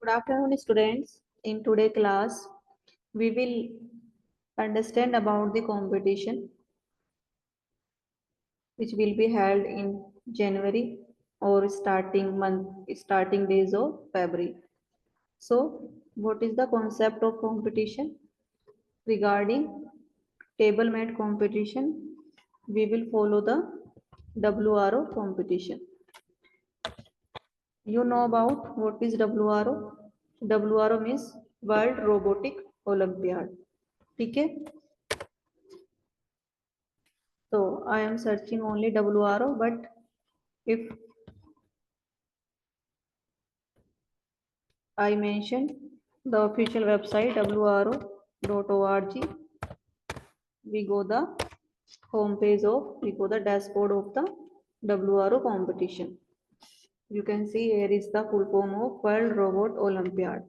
Good afternoon, students. In today's class, we will understand about the competition which will be held in January or starting days of February. So, what is the concept of competition? Regarding table mat competition, we will follow the WRO competition. You know about what is WRO? WRO means World Robotic Olympiad. ठीक है, so I am searching only WRO, but if I mention the official website wro.org, we go the dashboard of the WRO competition. You can see here is the full form of World Robot Olympiad.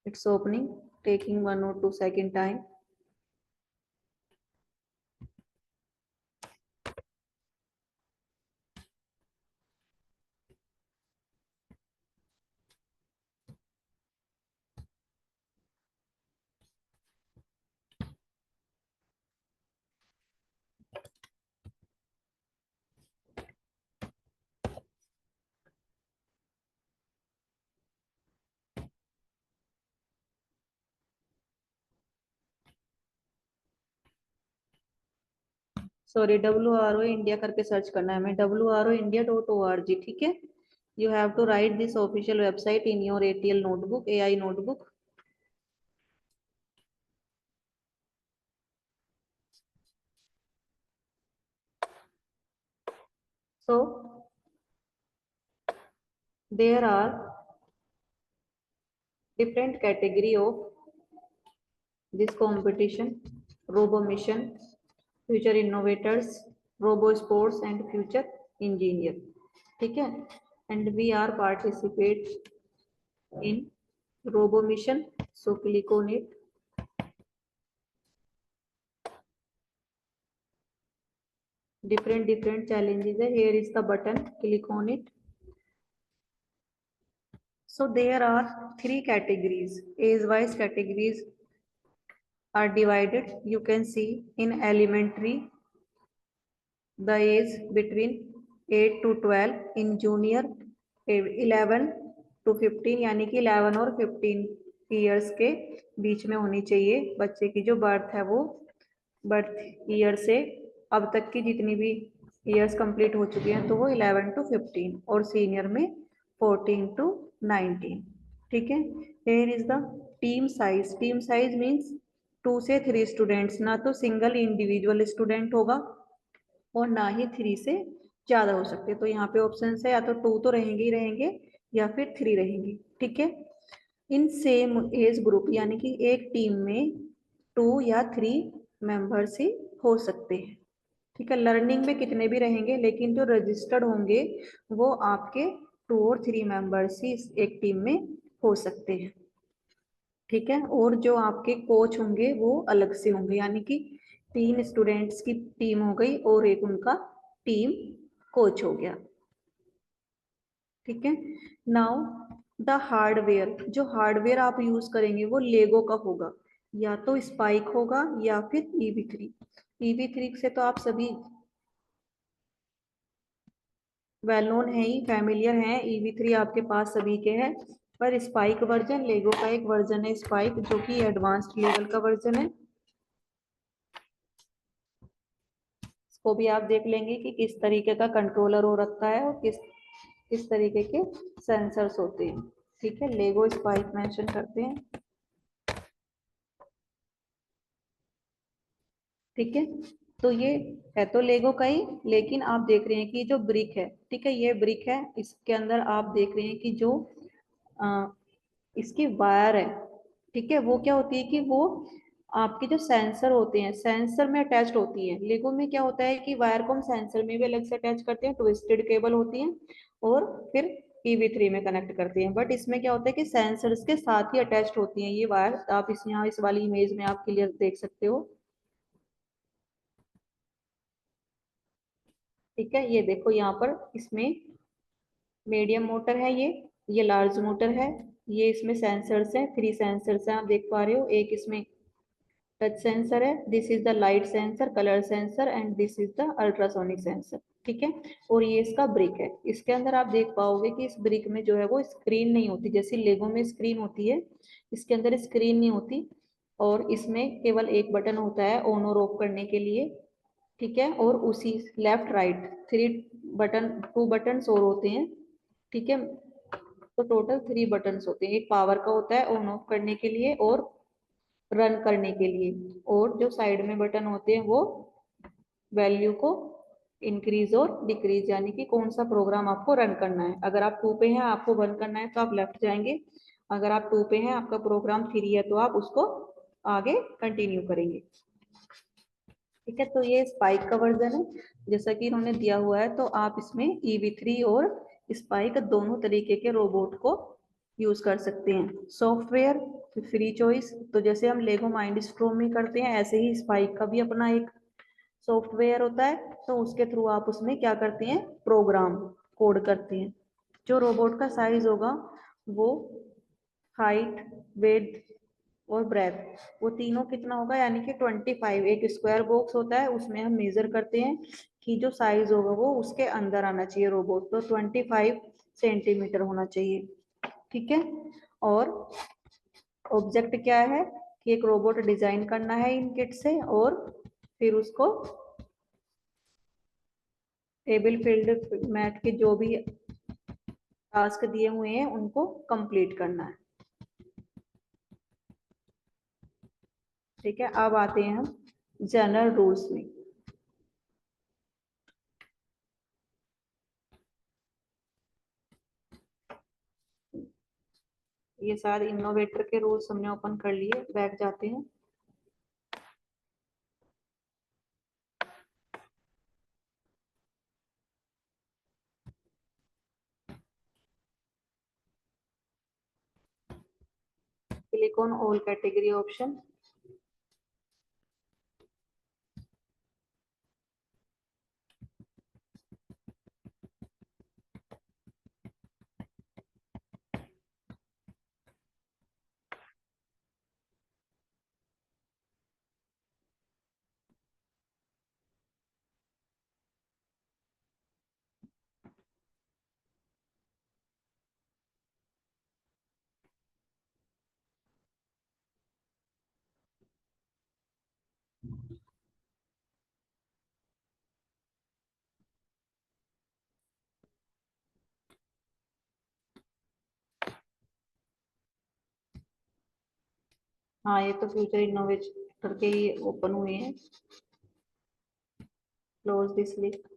It's opening, taking 1 or 2 second time. Sorry, WRO India करके search करना है हमें, WROindia.org. ठीक है, you have to write this official website in your ATL notebook, AI notebook. So there are different category of this competition: robo mission, future innovators, robo sports and future engineer. ठीक है, and we are participate in robo mission. So click on it. Different challenges है. Here is the button, click on it. So there are 3 categories. Age wise categories are divided. You can see in elementary the age between 8 to 12, in junior 11 to 15, यानी कि 11 और 15 years के बीच में होनी चाहिए बच्चे की जो बर्थ है, वो बर्थ ईयर से अब तक की जितनी भी ईयर्स कंप्लीट हो चुकी हैं तो वो 11 to 15, और सीनियर में 14 to 19. ठीक है, here is the team size. Team size means 2 से 3 स्टूडेंट्स, ना तो सिंगल इंडिविजुअल स्टूडेंट होगा और ना ही 3 से ज्यादा हो सकते. तो यहाँ पे ऑप्शन है या तो 2 तो रहेंगे ही रहेंगे या फिर 3 रहेंगे. ठीक है, इन सेम एज ग्रुप, यानी कि एक टीम में 2 या 3 मेंबर्स ही हो सकते हैं. ठीक है, लर्निंग में कितने भी रहेंगे, लेकिन जो रजिस्टर्ड होंगे वो आपके 2 और 3 मेंबर्स ही एक टीम में हो सकते हैं. ठीक है, और जो आपके कोच होंगे वो अलग से होंगे, यानी कि 3 स्टूडेंट्स की टीम हो गई और एक उनका टीम कोच हो गया. ठीक है, नाउ द हार्डवेयर. जो हार्डवेयर आप यूज करेंगे वो लेगो का होगा, या तो स्पाइक होगा या फिर EV3. EV3 से तो आप सभी वेल नोन है ही, फैमिलियर है. EV3 आपके पास सभी के हैं, पर स्पाइक वर्जन, लेगो का एक वर्जन है स्पाइक, जो कि एडवांस्ड लेवल का वर्जन है. इसको भी आप देख लेंगे कि किस तरीके का कंट्रोलर हो रखा है और किस तरीके के सेंसर्स होते हैं. ठीक है, लेगो स्पाइक मेंशन करते हैं. ठीक है, तो ये है तो लेगो का ही, लेकिन आप देख रहे हैं कि जो ब्रिक है, ठीक है, ये ब्रिक है, इसके अंदर आप देख रहे हैं कि जो इसकी वायर है, ठीक है, वो क्या होती है कि वो आपके जो सेंसर होते हैं, सेंसर में अटैच्ड होती है. लेगो में क्या होता है कि वायर को हम सेंसर में भी अलग से अटैच करते हैं, ट्विस्टेड केबल होती है, और फिर EV3 में कनेक्ट करते हैं. बट इसमें क्या होता है कि सेंसर्स के साथ ही अटैच्ड होती हैं ये वायर. आप यहाँ इस वाली इमेज में आप क्लियर देख सकते हो. ठीक है, ये देखो यहाँ पर इसमें मीडियम मोटर है ये लार्ज मोटर है। ये इसमें सेंसर्स हैं, 3 सेंसर्स हैं, आप देख पा रहे हो। एक इसमें टच सेंसर है, this is the light sensor, colour sensor and this is the ultrasonic sensor, ठीक है। और ये इसका ब्रिक है। इसके अंदर आप देख पाओगे कि इस ब्रिक में जो है वो स्क्रीन नहीं होती, जैसे लेगो में स्क्रीन होती है, इसके अंदर स्क्रीन नहीं होती। और इसमें केवल एक बटन होता है ऑन और ऑफ करने के लिए, ठीक है। और उसी लेफ्ट राइट 2 बटन और होते हैं, ठीक है। तो टोटल 3 बटन होते हैं। एक पावर का होता है ऑन ऑफ करने के लिए और रन करने के लिए, और जो साइड में बटन होते हैं वो वैल्यू को इंक्रीज और डिक्रीज, यानी कि कौन सा प्रोग्राम आपको रन करना है। अगर आप 2 पे हैं, आपको रन करना है, तो आप लेफ्ट जाएंगे। अगर आप 2 पे हैं, आपका प्रोग्राम 3 है, तो आप उसको आगे कंटिन्यू करेंगे, ठीक है। तो ये स्पाइक का वर्जन है जैसा कि इन्होंने दिया हुआ है। तो आप इसमें EV3 और स्पाइक दोनों तरीके के रोबोट को यूज कर सकते हैं। सॉफ्टवेयर फ्री चॉइस, तो जैसे हम लेगो माइंडस्टॉर्म में करते हैं, ऐसे ही स्पाइक का भी अपना एक सॉफ्टवेयर होता है। तो उसके थ्रू आप उसमें क्या करते हैं, प्रोग्राम कोड करते हैं। जो रोबोट का साइज होगा वो हाइट, वेट और ब्रेथ, वो तीनों कितना होगा, यानी कि 25। एक स्क्वायर बॉक्स होता है, उसमें हम मेजर करते हैं कि जो साइज होगा वो उसके अंदर आना चाहिए रोबोट, तो 25 सेंटीमीटर होना चाहिए, ठीक है। और ऑब्जेक्ट क्या है कि एक रोबोट डिजाइन करना है इन किट से, और फिर उसको टेबल फील्ड मैथ के जो भी टास्क दिए हुए हैं उनको कंप्लीट करना है, ठीक है। अब आते हैं हम जनरल रूल्स में। ये सारे इनोवेटर के रूल्स हमने ओपन कर लिए, बैठ जाते हैं। Click on all category option. हाँ, ये तो फ्यूचर इनोवेटर के ही ओपन हुए हैं। Close this link.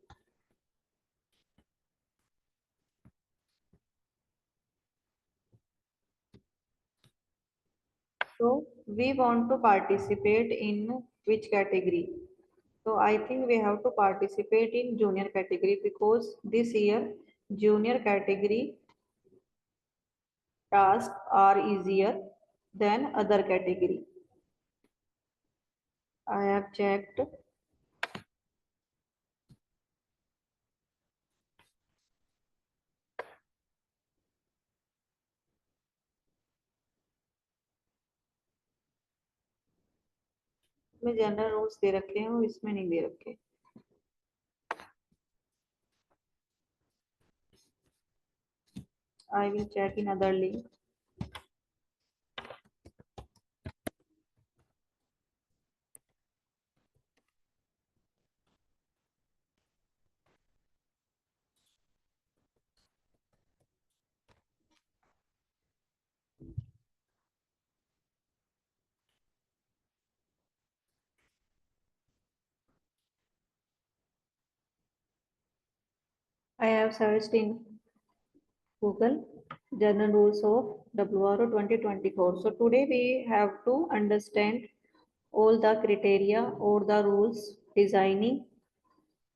So we want to participate in which category? So I think we have to participate in junior category, because this year junior category tasks are easier than other category. I have checked. इसमें general rules दे रखे हैं और इसमें नहीं दे रखे। I will check in other link. I have searched in Google General Rules of WRO 2024. So today we have to understand all the criteria or the rules designing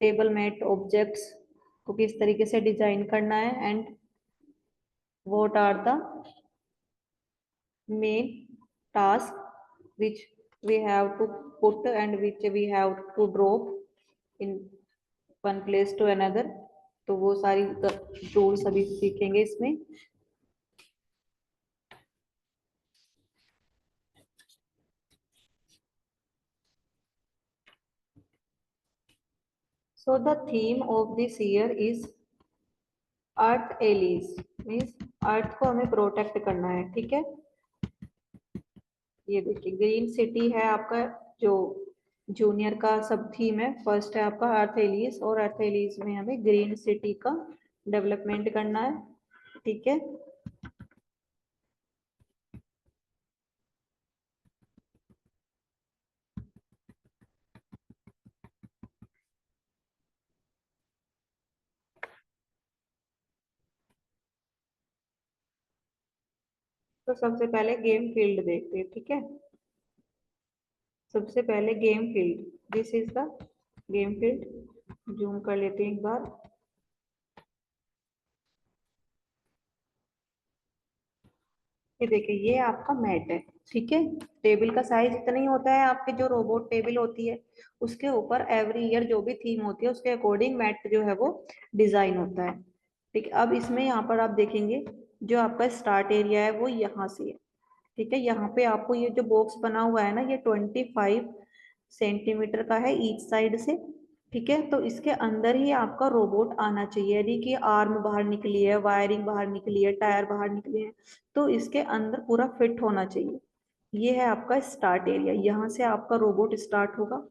table mat objects को किस तरीके से design करना है, and what are the main tasks which we have to put and which we have to drop in one place to another. तो वो सारी tools अभी सीखेंगे इसमें। So the theme of this year is earth एलिस, means earth को हमें protect करना है, ठीक है। ये देखिए ग्रीन सिटी है आपका जो जूनियर का सब थीम है। फर्स्ट है आपका अर्थ एलिस, और अर्थ एलिस में हमें ग्रीन सिटी का डेवलपमेंट करना है, ठीक है। तो सबसे पहले गेम फील्ड देखते हैं, ठीक है। सबसे पहले game field, this is the game field. Zoom कर लेते हैं एक बार। ये देखिए ये आपका मैट है, ठीक है। टेबल का साइज इतना ही होता है, आपके जो रोबोट टेबल होती है उसके ऊपर एवरी ईयर जो भी थीम होती है उसके अकॉर्डिंग मैट जो है वो डिजाइन होता है, ठीक है। अब इसमें यहाँ पर आप देखेंगे जो आपका स्टार्ट एरिया है वो यहाँ से है, ठीक है। यहाँ पे आपको ये जो बॉक्स बना हुआ है ना, ये 25 सेंटीमीटर का है ईच साइड से, ठीक है। तो इसके अंदर ही आपका रोबोट आना चाहिए, यदि कि आर्म बाहर निकली है, वायरिंग बाहर निकली है, टायर बाहर निकले हैं, तो इसके अंदर पूरा फिट होना चाहिए। ये है आपका स्टार्ट एरिया, यहाँ से आपका रोबोट स्टार्ट होगा।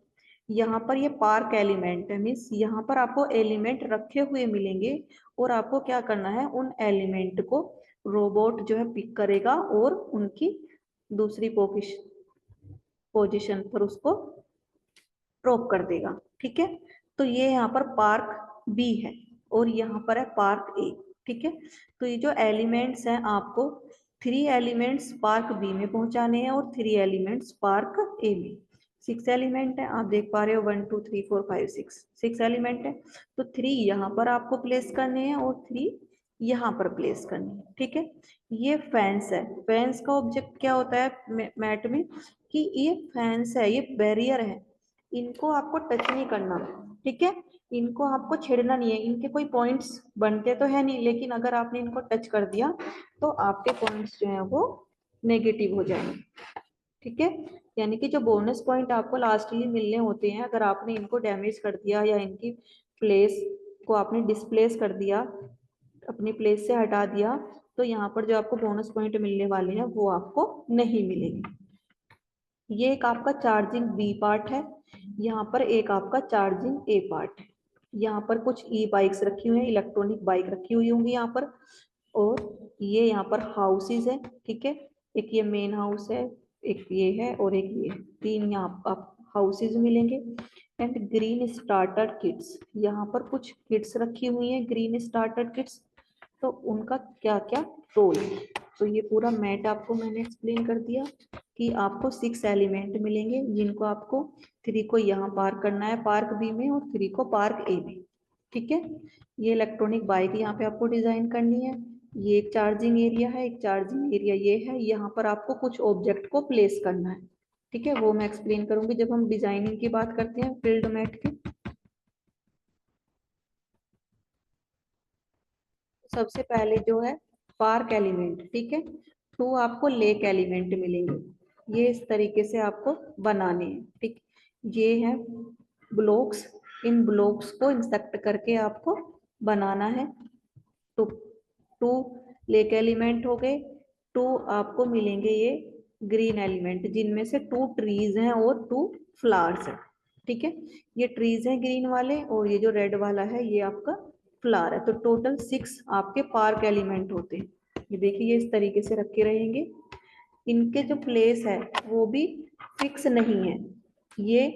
यहाँ पर ये पार्क एलिमेंट है, मीन्स यहाँ पर आपको एलिमेंट रखे हुए मिलेंगे, और आपको क्या करना है, उन एलिमेंट को रोबोट जो है पिक करेगा और उनकी दूसरी पोजीशन पर उसको ड्रॉप कर देगा, ठीक है। तो ये यहाँ पर पार्क बी है और यहाँ पर है पार्क ए, ठीक है। तो ये जो एलिमेंट्स हैं आपको 3 एलिमेंट्स पार्क बी में पहुंचाने हैं और 3 एलिमेंट्स पार्क ए में। 6 एलिमेंट है, आप देख पा रहे हो 1 2 3 4 5 6 एलिमेंट है। तो 3 यहाँ पर आपको प्लेस करने हैं और 3 यहाँ पर प्लेस करनी है, ठीक है। ये फैंस है, फैंस का ऑब्जेक्ट क्या होता है मैट में, कि ये फैंस है, ये बैरियर है, इनको आपको टच नहीं करना, ठीक है। इनको आपको छेड़ना नहीं है, इनके कोई पॉइंट्स बनते तो है नहीं, लेकिन अगर आपने इनको टच कर दिया तो आपके पॉइंट्स जो है वो नेगेटिव हो जाएंगे, ठीक है। यानी कि जो बोनस पॉइंट आपको लास्टली मिलने होते हैं, अगर आपने इनको डैमेज कर दिया या इनकी प्लेस को आपने डिस्प्लेस कर दिया, अपनी प्लेस से हटा दिया, तो यहाँ पर जो आपको बोनस पॉइंट मिलने वाले हैं वो आपको नहीं मिलेंगे। ये एक आपका चार्जिंग बी पार्ट है, यहाँ पर एक आपका चार्जिंग ए पार्ट है। यहाँ पर कुछ ई बाइक्स रखी हुई हैं, इलेक्ट्रॉनिक बाइक रखी हुई होंगी यहाँ पर, और ये यहाँ पर हाउसेज है, ठीक है। एक ये मेन हाउस है, एक ये है और एक ये है, 3 यहाँ आप हाउसेज मिलेंगे। एंड ग्रीन स्टार्टर किट्स, यहाँ पर कुछ किट्स रखी हुई हैं, ग्रीन स्टार्टर किट्स, तो उनका क्या क्या रोल है। तो ये पूरा मैट आपको मैंने एक्सप्लेन कर दिया कि आपको 6 एलिमेंट मिलेंगे, जिनको आपको 3 को यहाँ पार्क करना है पार्क बी में और 3 को पार्क ए में, ठीक है। ये इलेक्ट्रॉनिक बाइक यहाँ पे आपको डिजाइन करनी है। ये एक चार्जिंग एरिया है, एक चार्जिंग एरिया ये है, यहाँ पर आपको कुछ ऑब्जेक्ट को प्लेस करना है, ठीक है। वो मैं एक्सप्लेन करूंगी जब हम डिजाइनिंग की बात करते हैं फील्ड मैट की। सबसे पहले जो है पार्क एलिमेंट, ठीक है। 2 आपको लेक एलिमेंट मिलेंगे, ये इस तरीके से आपको बनाने हैं, ठीक। ये है ब्लॉक्स, इन ब्लॉक्स को इंसेक्ट करके आपको बनाना है। तो 2 लेक एलिमेंट हो गए, 2 आपको मिलेंगे ये ग्रीन एलिमेंट, जिनमें से 2 ट्रीज हैं और 2 फ्लावर्स हैं, ठीक है। ये ट्रीज हैं ग्रीन वाले और ये जो रेड वाला है ये आपका फ्लावर है। तो टोटल 6 आपके पार्क एलिमेंट होते हैं। ये देखिए ये इस तरीके से रखे रहेंगे, इनके जो प्लेस है वो भी फिक्स नहीं है, ये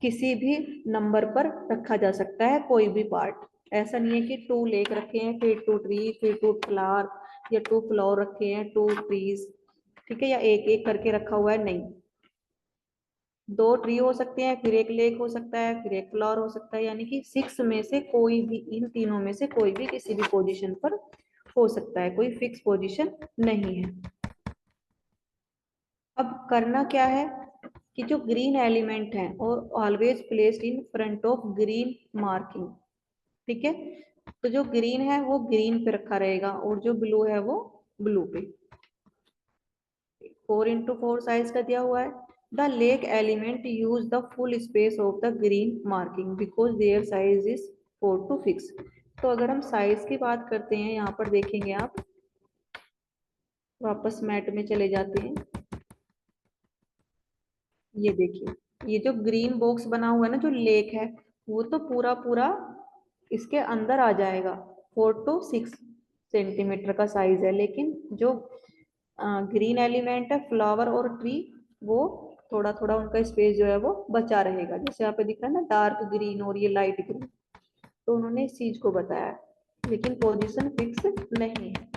किसी भी नंबर पर रखा जा सकता है कोई भी पार्ट। ऐसा नहीं है कि 2 लेक रखे हैं फिर 2 ट्री फिर 2 फ्लावर, या 2 फ्लावर रखे हैं 2 ट्रीज, ठीक है, या एक एक करके रखा हुआ है, नहीं। 2 ट्री हो सकते हैं, फिर एक लेक हो सकता है, फिर एक फ्लावर हो सकता है, यानी कि 6 में से कोई भी, इन तीनों में से कोई भी किसी भी पोजीशन पर हो सकता है, कोई फिक्स पोजीशन नहीं है। अब करना क्या है कि जो ग्रीन एलिमेंट है और always placed in front of green marking, ठीक है। तो जो ग्रीन है वो ग्रीन पे रखा रहेगा और जो ब्लू है वो ब्लू पे। 4x4 साइज का दिया हुआ है। The lake element use the full space of the green marking because their size is 4 to 6। तो अगर हम साइज की बात करते हैं, यहाँ पर देखेंगे आप, वापस मैट में चले जाते हैं। ये देखिए, ये जो ग्रीन बॉक्स बना हुआ है ना, जो लेक है, वो तो पूरा पूरा इसके अंदर आ जाएगा। 4 to 6 सेंटीमीटर का साइज है, लेकिन जो ग्रीन एलिमेंट है, फ्लावर और ट्री, वो थोड़ा थोड़ा उनका स्पेस जो है वो बचा रहेगा। जैसे यहाँ पे दिख रहा है ना, डार्क ग्रीन और ये लाइट ग्रीन, तो उन्होंने इस चीज को बताया, लेकिन पोजीशन फिक्स नहीं है।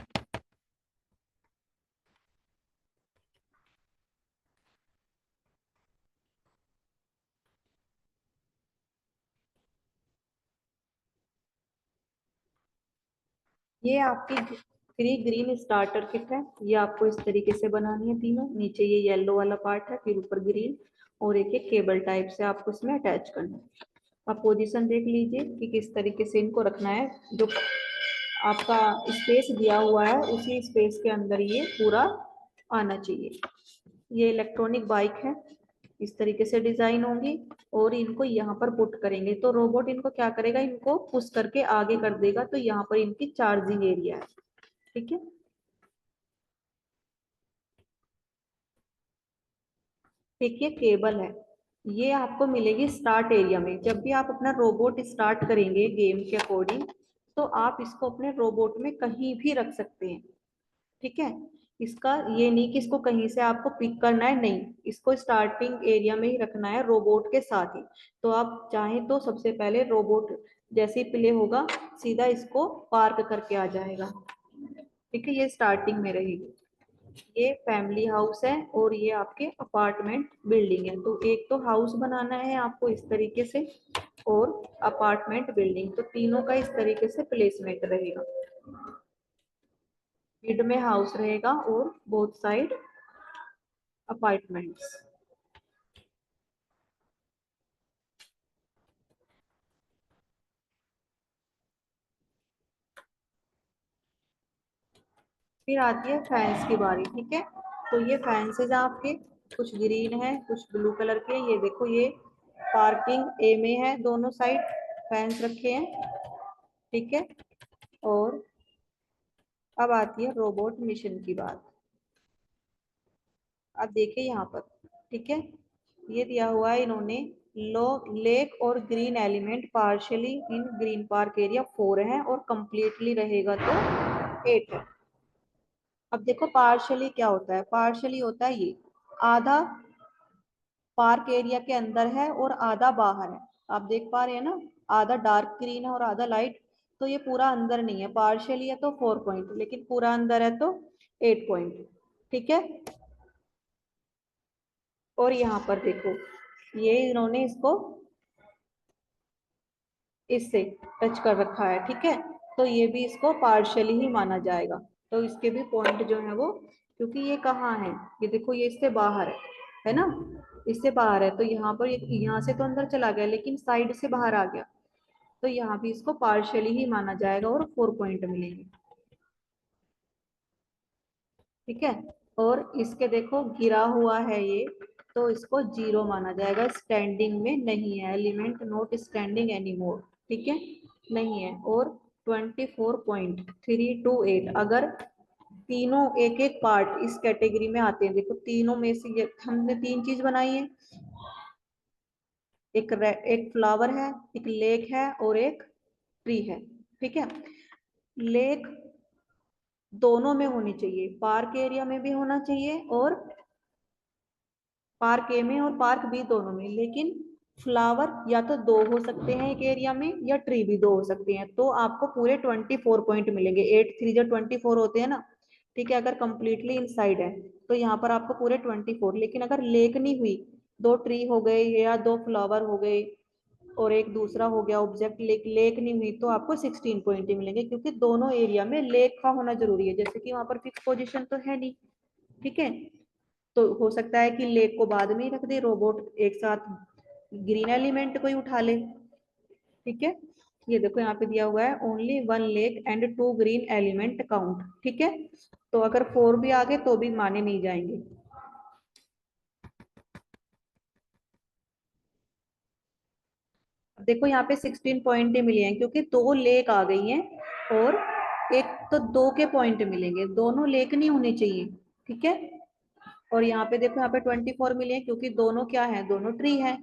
ये आपकी 3 ग्रीन स्टार्टर किट है। ये आपको इस तरीके से बनानी है तीनों। नीचे ये येलो वाला पार्ट है, फिर ऊपर ग्रीन, और एक केबल टाइप से आपको इसमें अटैच करना है। आप पोजीशन देख लीजिए कि किस तरीके से इनको रखना है। जो आपका स्पेस दिया हुआ है, उसी स्पेस के अंदर ये पूरा आना चाहिए। ये इलेक्ट्रॉनिक बाइक है, इस तरीके से डिजाइन होंगी, और इनको यहाँ पर पुट करेंगे तो रोबोट इनको क्या करेगा, इनको पुश करके आगे कर देगा। तो यहाँ पर इनकी चार्जिंग एरिया है, ठीक है। एक ये केबल है, ये आपको मिलेगी स्टार्ट एरिया में। जब भी आप अपना रोबोट स्टार्ट करेंगे गेम के अकॉर्डिंग, तो आप इसको अपने रोबोट में कहीं भी रख सकते हैं, ठीक है। इसका ये नहीं कि इसको कहीं से आपको पिक करना है, नहीं, इसको स्टार्टिंग एरिया में ही रखना है रोबोट के साथ ही। तो आप चाहें तो सबसे पहले रोबोट जैसे ही प्ले होगा, सीधा इसको पार्क करके आ जाएगा, ठीक है। ये स्टार्टिंग में रहेगी। ये फैमिली हाउस है और ये आपके अपार्टमेंट बिल्डिंग है। तो एक तो हाउस बनाना है आपको इस तरीके से, और अपार्टमेंट बिल्डिंग, तो तीनों का इस तरीके से प्लेसमेंट रहेगा। मिड में हाउस रहेगा और बोथ साइड अपार्टमेंट्स। फिर आती है फैंस की बारी, ठीक है। तो ये फैंसेज आपके कुछ ग्रीन है, कुछ ब्लू कलर के। ये देखो, ये पार्किंग ए में है, दोनों साइड फैंस रखे हैं, ठीक है। और अब आती है रोबोट मिशन की बात। अब देखिए यहाँ पर, ठीक है, ये दिया हुआ है इन्होंने, लो लेक और ग्रीन एलिमेंट पार्शियली इन ग्रीन पार्क एरिया 4 है और कंप्लीटली रहेगा तो 8 है। अब देखो पार्शियली क्या होता है, पार्शियली होता है ये आधा पार्क एरिया के अंदर है और आधा बाहर है। आप देख पा रहे हैं ना, आधा डार्क ग्रीन है और आधा लाइट। तो ये पूरा अंदर नहीं है, पार्शियली है तो 4 पॉइंट, लेकिन पूरा अंदर है तो 8 पॉइंट, ठीक है। और यहाँ पर देखो, ये इन्होंने इसको इससे टच कर रखा है, ठीक है। तो ये भी इसको पार्शियली ही माना जाएगा। तो इसके भी पॉइंट जो है वो, क्योंकि ये कहाँ है, ये देखो, ये इससे बाहर है ना, इससे बाहर है। तो यहाँ पर यहाँ से तो अंदर चला गया, लेकिन साइड से बाहर आ गया, तो यहाँ भी इसको पार्शियली ही माना जाएगा और 4 पॉइंट मिलेंगे, ठीक है। और इसके देखो गिरा हुआ है ये, तो इसको 0 माना जाएगा, स्टैंडिंग में नहीं है, element not standing any more, ठीक है, नहीं है। और 24.328, अगर तीनों एक एक पार्ट इस कैटेगरी में आते हैं, देखो तीनों में से ये हमने 3 चीज बनाई है, एक फ्लावर है, एक लेक है और एक ट्री है, ठीक है। लेक दोनों में होनी चाहिए, पार्क एरिया में भी होना चाहिए और पार्क ए में और पार्क बी दोनों में। लेकिन फ्लावर या तो 2 हो सकते हैं एक एरिया में, या ट्री भी 2 हो सकते हैं। तो आपको पूरे 24 पॉइंट मिलेंगे। 8 3 जो 24 होते हैं ना, ठीक है। अगर कंप्लीटली इनसाइड है तो यहाँ पर आपको पूरे 24। लेकिन अगर लेक नहीं हुई, 2 ट्री हो गए या 2 फ्लावर हो गए और एक दूसरा हो गया ऑब्जेक्ट, लेक नहीं हुई, तो आपको 16 पॉइंट ही मिलेंगे, क्योंकि दोनों एरिया में लेक का होना जरूरी है। जैसे कि वहां पर फिक्स पोजिशन तो है नहीं, ठीक है। तो हो सकता है कि लेक को बाद में ही रख दे रोबोट, एक साथ ग्रीन एलिमेंट को ही उठा ले, ठीक है। ये देखो यहाँ पे दिया हुआ है only 1 lake and 2 green element count, ठीक है। तो अगर 4 भी आ गए तो भी माने नहीं जाएंगे। देखो यहाँ पे 16 पॉइंट ही मिले हैं क्योंकि 2 लेक आ गई हैं और एक तो 2 के पॉइंट मिलेंगे, दोनों लेक नहीं होने चाहिए, ठीक है। और यहाँ पे देखो यहाँ पे 24 मिले हैं क्योंकि दोनों क्या है, दोनों ट्री है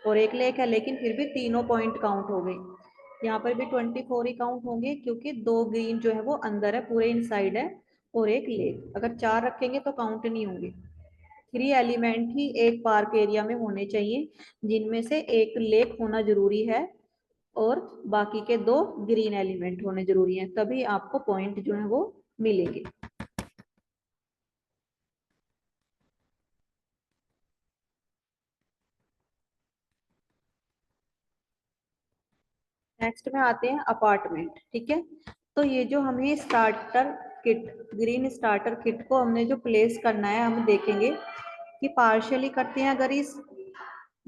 और एक लेक है, लेकिन फिर भी तीनों पॉइंट काउंट हो गए। यहाँ पर भी 24 ही काउंट होंगे क्योंकि 2 ग्रीन जो है वो अंदर है, पूरे इनसाइड है, और एक लेक। अगर 4 रखेंगे तो काउंट नहीं होंगे। 3 एलिमेंट ही एक पार्क एरिया में होने चाहिए, जिनमें से एक लेक होना जरूरी है और बाकी के 2 ग्रीन एलिमेंट होने जरूरी हैं, तभी आपको पॉइंट जो है वो मिलेंगे। नेक्स्ट में आते हैं अपार्टमेंट, ठीक है। तो ये जो हमें starter kit, green starter kit को हमने जो प्लेस करना है, हम देखेंगे कि पार्शियली करते हैं अगर इस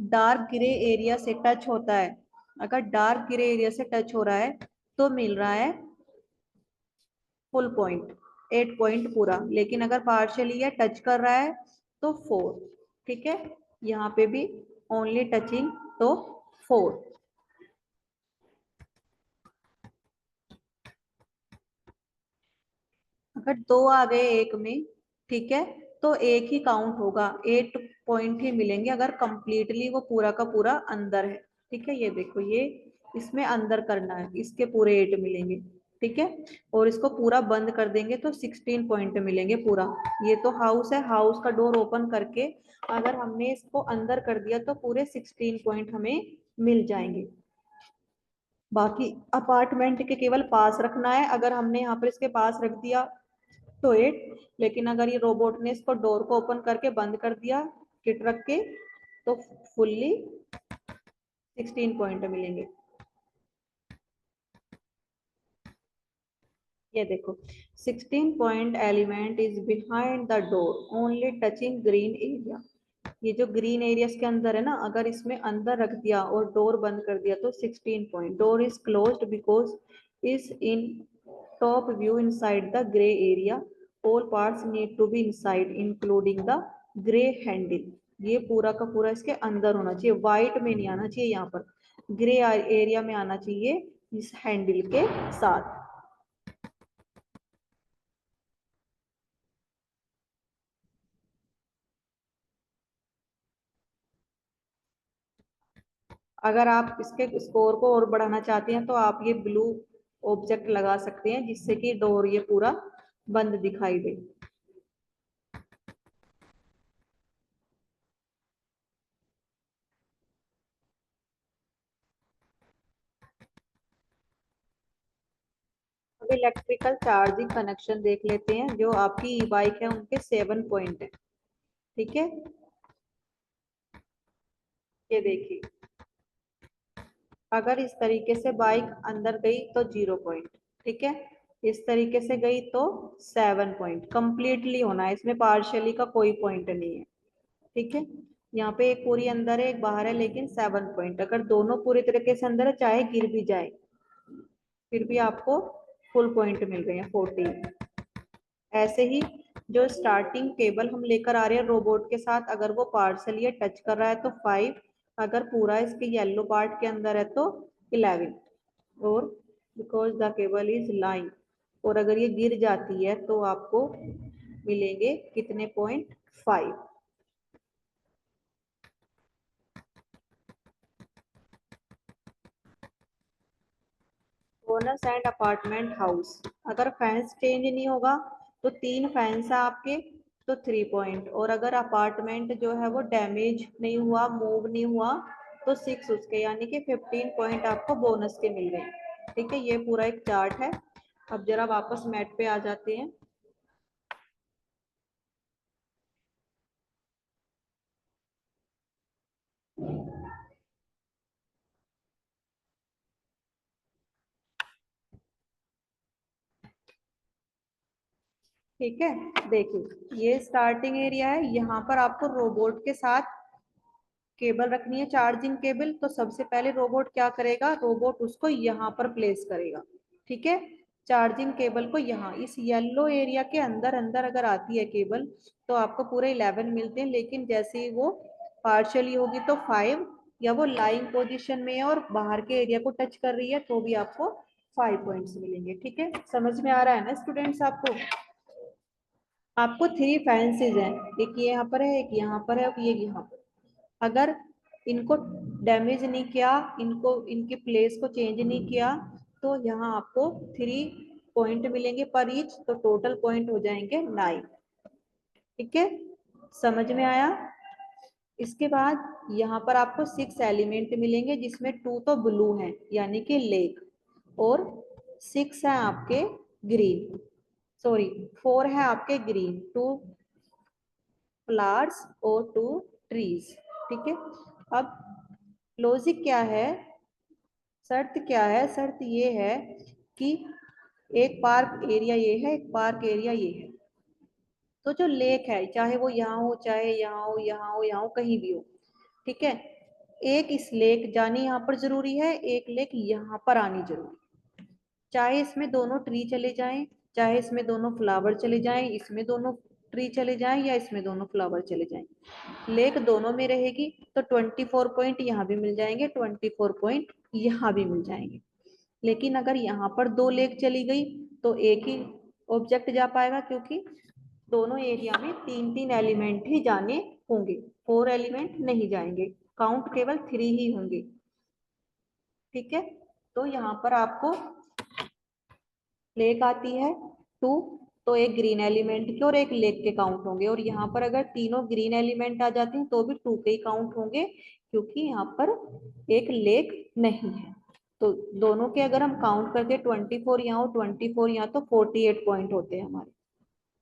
डार्क ग्रे एरिया से टच होता है। अगर डार्क ग्रे एरिया से टच हो रहा है तो मिल रहा है फुल पॉइंट, 8 पॉइंट पूरा। लेकिन अगर पार्शियली या टच कर रहा है तो 4, ठीक है। यहाँ पे भी ओनली टचिंग, तो 4। अगर 2 आ गए एक में, ठीक है, तो एक ही काउंट होगा, 8 पॉइंट ही मिलेंगे अगर कंप्लीटली वो पूरा का पूरा अंदर है, ठीक है। ये देखो ये इसमें अंदर करना है, इसके पूरे 8 मिलेंगे, ठीक है। और इसको पूरा बंद कर देंगे तो 16 पॉइंट मिलेंगे पूरा। ये तो हाउस है, हाउस का डोर ओपन करके अगर हमने इसको अंदर कर दिया तो पूरे 16 पॉइंट हमें मिल जाएंगे। बाकी अपार्टमेंट के केवल पास रखना है, अगर हमने यहाँ पर इसके पास रख दिया तो 8, लेकिन अगर ये रोबोट ने इसको डोर को ओपन करके बंद कर दिया किट रख के तो फुल्ली 16 पॉइंट मिलेंगे। ये देखो 16 point element is behind the door only touching green area. ये जो ग्रीन एरियाज के अंदर है ना, अगर इसमें अंदर रख दिया और डोर बंद कर दिया तो 16 point. Door is closed because is in top view inside the grey area, all parts need to be inside including the grey handle. ये पूरा का पूरा इसके अंदर होना चाहिए, व्हाइट में नहीं आना चाहिए, यहाँ पर ग्रे एरिया में आना चाहिए इस हैंडल के साथ। अगर आप इसके स्कोर को और बढ़ाना चाहते हैं तो आप ये ब्लू ऑब्जेक्ट लगा सकते हैं जिससे कि डोर ये पूरा बंद दिखाई दे। अब इलेक्ट्रिकल चार्जिंग कनेक्शन देख लेते हैं। जो आपकी ई बाइक है उनके 7 पॉइंट है, ठीक है। ये देखिए अगर इस तरीके से बाइक अंदर गई तो 0 पॉइंट, ठीक है। इस तरीके से गई तो 7 पॉइंट। कंप्लीटली होना है, इसमें पार्शियली का कोई पॉइंट नहीं है, ठीक है। यहाँ पे एक पूरी अंदर है एक बाहर है, लेकिन 7 पॉइंट। अगर दोनों पूरी तरीके से अंदर है चाहे गिर भी जाए फिर भी आपको फुल पॉइंट मिल रहे हैं 14। ऐसे ही जो स्टार्टिंग केबल हम लेकर आ रहे हैं रोबोट के साथ, अगर वो पार्सली टच कर रहा है तो 5, अगर पूरा इसके येलो पार्ट के अंदर है तो 11। और because the cable is line, और अगर ये गिर जाती है तो आपको मिलेंगे कितने point, 5। Bonus and apartment house, अगर फैंस चेंज नहीं होगा तो 3 फैंस है आपके तो 3 पॉइंट। और अगर अपार्टमेंट जो है वो डैमेज नहीं हुआ, मूव नहीं हुआ तो 6 उसके, यानी कि 15 पॉइंट आपको बोनस के मिल गए, ठीक है। ये पूरा एक चार्ट है। अब जरा वापस मैट पे आ जाते हैं। ठीक है, देखिए ये स्टार्टिंग एरिया है, यहाँ पर आपको रोबोट के साथ केबल रखनी है, चार्जिंग केबल, तो सबसे पहले रोबोट क्या करेगा, रोबोट उसको यहाँ पर प्लेस करेगा। ठीक है, चार्जिंग केबल को यहाँ इस येलो एरिया के अंदर अंदर अगर आती है केबल तो आपको पूरे 11 मिलते हैं, लेकिन जैसे ही वो पार्शियली होगी तो 5, या वो लाइंग पोजीशन में है और बाहर के एरिया को टच कर रही है तो भी आपको 5 पॉइंट्स मिलेंगे। ठीक है, समझ में आ रहा है ना स्टूडेंट्स आपको? आपको 3 फैंसीज हैं, एक ये यहाँ पर है, एक यहाँ पर है, ये यहाँ पर। अगर इनको डैमेज नहीं किया, इनको इनकी प्लेस को चेंज नहीं किया तो यहाँ आपको 3 पॉइंट मिलेंगे पर ईच, तो टोटल पॉइंट हो जाएंगे 9। ठीक है, समझ में आया? इसके बाद यहाँ पर आपको 6 एलिमेंट मिलेंगे जिसमें 2 तो ब्लू हैं यानी कि लेक, और 6 है आपके ग्रीन, सॉरी 4 है आपके ग्रीन, 2 फ्लावर्स और 2 ट्रीज। ठीक है, अब लॉजिक क्या है, शर्त क्या है, शर्त ये है कि एक पार्क एरिया ये है, एक पार्क एरिया ये है, तो जो लेक है चाहे वो यहाँ हो, चाहे यहाँ हो, यहाँ हो, यहाँ हो, कहीं भी हो, ठीक है, एक इस लेक जानी यहाँ पर जरूरी है, एक लेक यहाँ पर आनी जरूरी, चाहे इसमें दोनों ट्री चले जाएं, चाहे इसमें दोनों फ्लावर चले जाएं, इसमें दोनों ट्री चले जाएं या इसमें दोनों फ्लावर चले जाएं, लेक दोनों में रहेगी तो 24 पॉइंट यहाँ भी मिल जाएंगे, 24 पॉइंट यहाँ भी मिल जाएंगे। लेकिन अगर यहाँ पर 2 लेक चली गई तो एक ही ऑब्जेक्ट जा पाएगा, क्योंकि दोनों एरिया में 3 एलिमेंट ही जाने होंगे, 4 एलिमेंट नहीं जाएंगे, काउंट केवल 3 ही होंगे। ठीक है, तो यहाँ पर आपको लेक आती है 2, तो एक ग्रीन एलिमेंट के और एक लेक के काउंट होंगे, और यहाँ पर अगर तीनों ग्रीन एलिमेंट आ जाते हैं तो भी 2 के ही काउंट होंगे, क्योंकि यहाँ पर एक लेक नहीं है। तो दोनों के अगर हम काउंट करते 24 यहाँ और 24 यहाँ तो 48 पॉइंट होते हैं हमारे।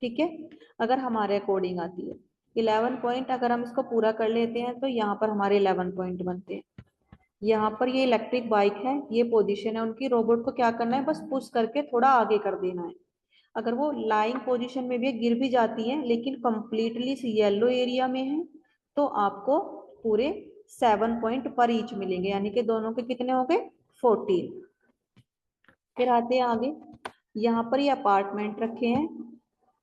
ठीक है, अगर हमारे अकॉर्डिंग आती है 11 पॉइंट, अगर हम इसको पूरा कर लेते हैं तो यहाँ पर हमारे 11 पॉइंट बनते हैं। यहाँ पर ये इलेक्ट्रिक बाइक है, ये पोजीशन है उनकी, रोबोट को क्या करना है, बस पुश करके थोड़ा आगे कर देना है। अगर वो लाइंग पोजीशन में भी गिर भी जाती है लेकिन कंप्लीटली येलो एरिया में है तो आपको पूरे 7 पॉइंट पर ईच मिलेंगे, यानी कि दोनों के कितने हो गए, 14। फिर आते हैं आगे, यहाँ पर ये अपार्टमेंट रखे हैं,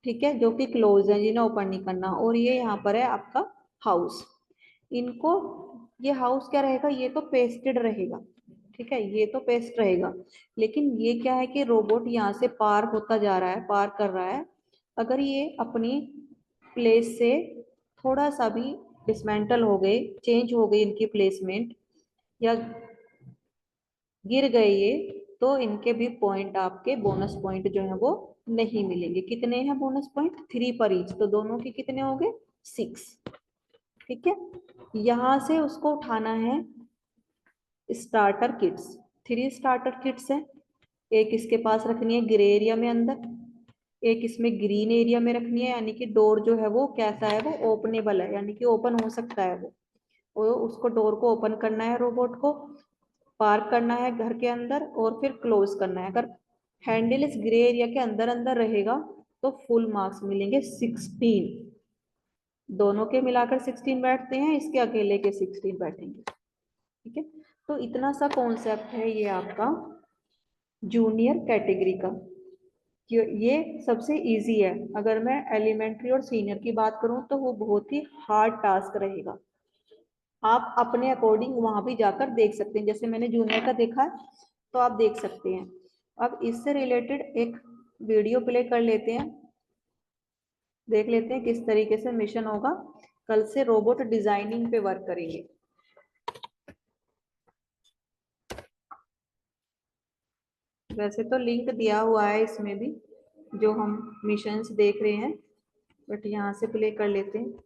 ठीक है, जो कि क्लोज है, जिन्हें ओपन नहीं करना, और ये यहाँ पर है आपका हाउस। इनको, ये हाउस क्या रहेगा, ये तो पेस्टेड रहेगा, ठीक है, ये तो पेस्ट रहेगा, लेकिन ये क्या है कि रोबोट यहाँ से पार होता जा रहा है, पार कर रहा है, अगर ये अपनी प्लेस से थोड़ा सा भी डिसमेंटल हो गए, चेंज हो गई इनकी प्लेसमेंट, या गिर गए ये, तो इनके भी पॉइंट, आपके बोनस पॉइंट जो है वो नहीं मिलेंगे। कितने हैं बोनस पॉइंट, 3 पर ईच, तो दोनों के कितने हो गए, 6। ठीक है, यहां से उसको उठाना है स्टार्टर किट्स, 3 स्टार्टर किट्स है, एक इसके पास रखनी है ग्रे एरिया में अंदर, एक इसमें ग्रीन एरिया में रखनी है, यानी कि डोर जो है वो कैसा है, वो ओपनेबल है, यानी कि ओपन हो सकता है वो उसको डोर को ओपन करना है, रोबोट को पार्क करना है घर के अंदर और फिर क्लोज करना है। अगर हैंडल इस ग्रे एरिया के अंदर अंदर रहेगा तो फुल मार्क्स मिलेंगे 16, दोनों के मिलाकर 16 बैठते हैं, इसके अकेले के 16 बैठेंगे। ठीक है, तो इतना सा कॉन्सेप्ट है ये आपका जूनियर कैटेगरी का, ये सबसे इजी है। अगर मैं एलिमेंट्री और सीनियर की बात करूं तो वो बहुत ही हार्ड टास्क रहेगा, आप अपने अकॉर्डिंग वहां भी जाकर देख सकते हैं, जैसे मैंने जूनियर का देखा है तो आप देख सकते हैं। अब इससे रिलेटेड एक वीडियो प्ले कर लेते हैं, देख लेते हैं किस तरीके से मिशन होगा, कल से रोबोट डिजाइनिंग पे वर्क करेंगे। वैसे तो लिंक दिया हुआ है इसमें भी, जो हम मिशंस देख रहे हैं, बट यहाँ से प्ले कर लेते हैं।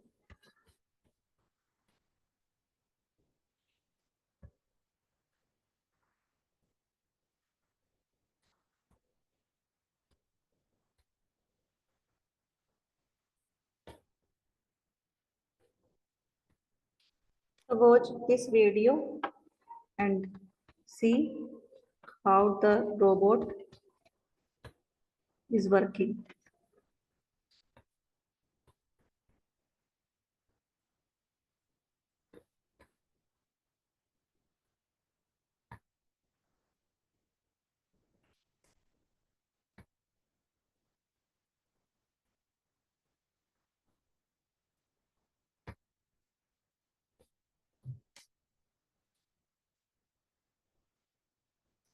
Watch this video and see how the robot is working.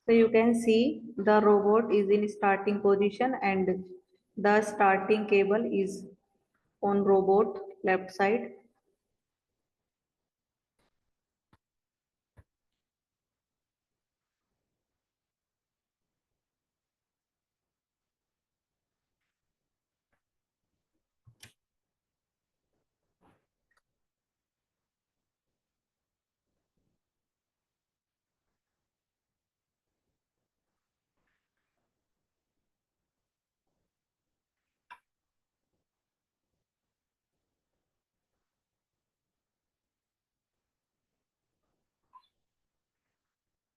So you can see the robot is in starting position and the starting cable is on robot left side.